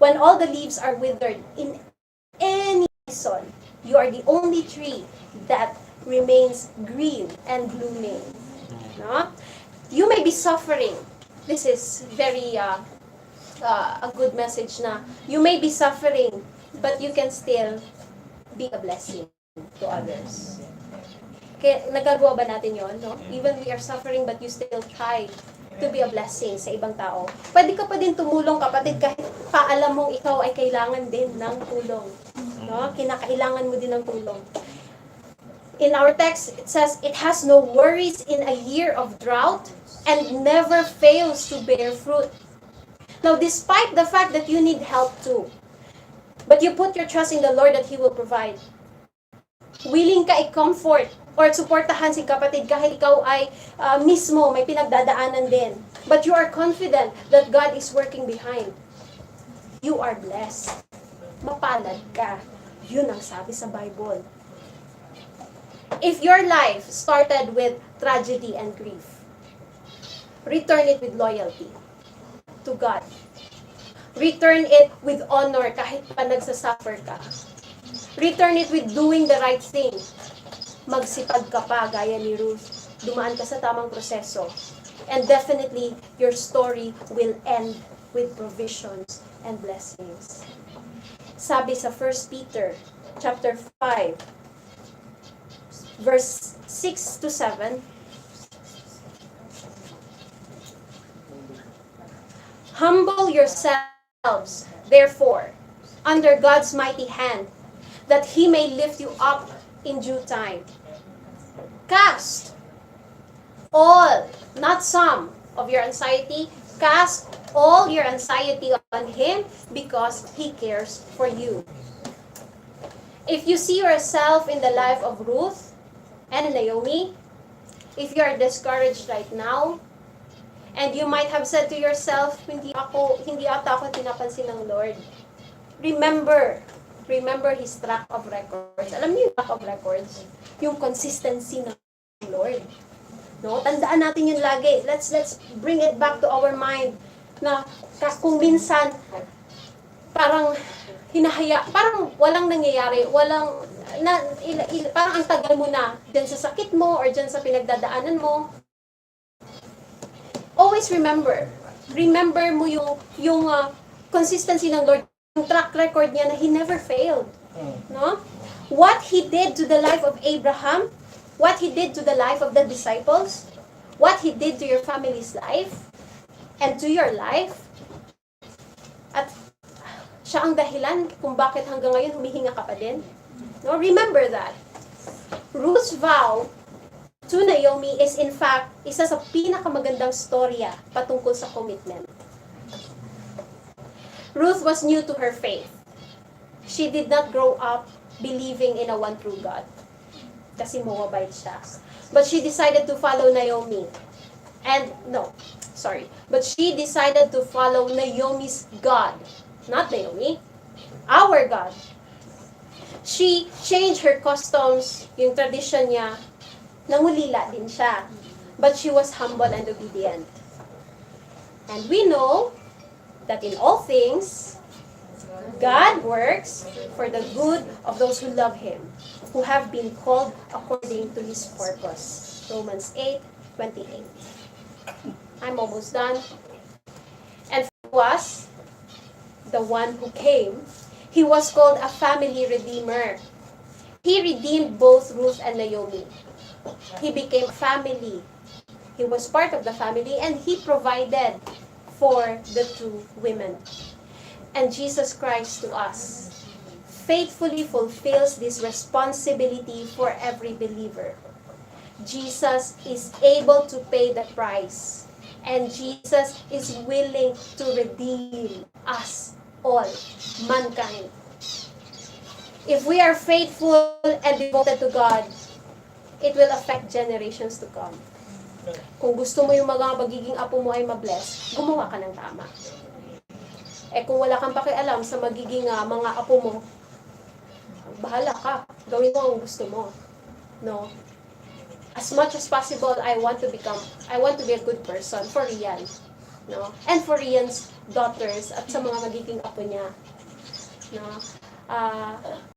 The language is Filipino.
When all the leaves are withered in any season, you are the only tree that remains green and blooming. No? You may be suffering. This is very a good message na you may be suffering, but you can still be a blessing to others. Kaya nagagawa ba natin yon, no? Even we are suffering, but you still try to be a blessing sa ibang tao. Pwede ka pa din tumulong, kapatid, kahit paalam mong ikaw ay kailangan din ng tulong. No? Kinakailangan mo din ng tulong. In our text, it says, it has no worries in a year of drought and never fails to bear fruit. Now, despite the fact that you need help too, but you put your trust in the Lord that He will provide. Willing ka i-comfort or supportahan si kapatid kahit ikaw ay mismo may pinagdadaanan din. But you are confident that God is working behind. You are blessed. Mapalad ka. Yun ang sabi sa Bible. If your life started with tragedy and grief, return it with loyalty to God. Return it with honor kahit pa nagsasuffer ka. Return it with doing the right thing. Magsipag ka pa gaya ni Ruth. Dumaan ka sa tamang proseso. And definitely, your story will end with provisions and blessings. Sabi sa 1 Peter chapter 5, verse 6 to 7, humble yourselves, therefore, under God's mighty hand, that He may lift you up in due time. Cast all, not some, of your anxiety. Cast all your anxiety on Him because He cares for you. If you see yourself in the life of Ruth and Naomi, if you are discouraged right now, and you might have said to yourself, hindi ata ako pinapansin ng Lord. Remember His track of records. Alam niyo yung track of records? Yung consistency ng Lord. No? Tandaan natin yun lagi. Let's bring it back to our mind na kung minsan parang parang walang nangyayari, parang ang tagal mo na dyan sa sakit mo or dyan sa pinagdadaanan mo. Always remember mo yung consistency ng Lord, yung track record niya na He never failed. No? What He did to the life of Abraham, what He did to the life of the disciples, what He did to your family's life, and to your life, at siya ang dahilan kung bakit hanggang ngayon humihinga ka pa din. No? Remember that. Ruth's vow to Naomi is in fact isa sa pinakamagandang storya patungkol sa commitment. Ruth was new to her faith. She did not grow up believing in a one true God. Kasi Moabite siya. But she decided to follow Naomi. But she decided to follow Naomi's God. Not Naomi. Our God. She changed her customs, yung tradition niya. Nangulila din siya. But she was humble and obedient. And we know that in all things, God works for the good of those who love Him, who have been called according to His purpose. Romans 8:28. I'm almost done. And was the one who came, He was called a family redeemer. He redeemed both Ruth and Naomi. He became family. He was part of the family and He provided for the two women. And Jesus Christ to us faithfully fulfills this responsibility for every believer. Jesus is able to pay the price. And Jesus is willing to redeem us all, mankind. If we are faithful and devoted to God, it will affect generations to come. Kung gusto mo yung mga magiging apo mo ay mabless, gumawa ka ng tama. Kung wala kang pakialam sa magiging mga apo mo, bahala ka. Gawin mo ang gusto mo. No? As much as possible, I want to be a good person for real. no? And for Ian's daughters at sa mga magiging apo niya, no?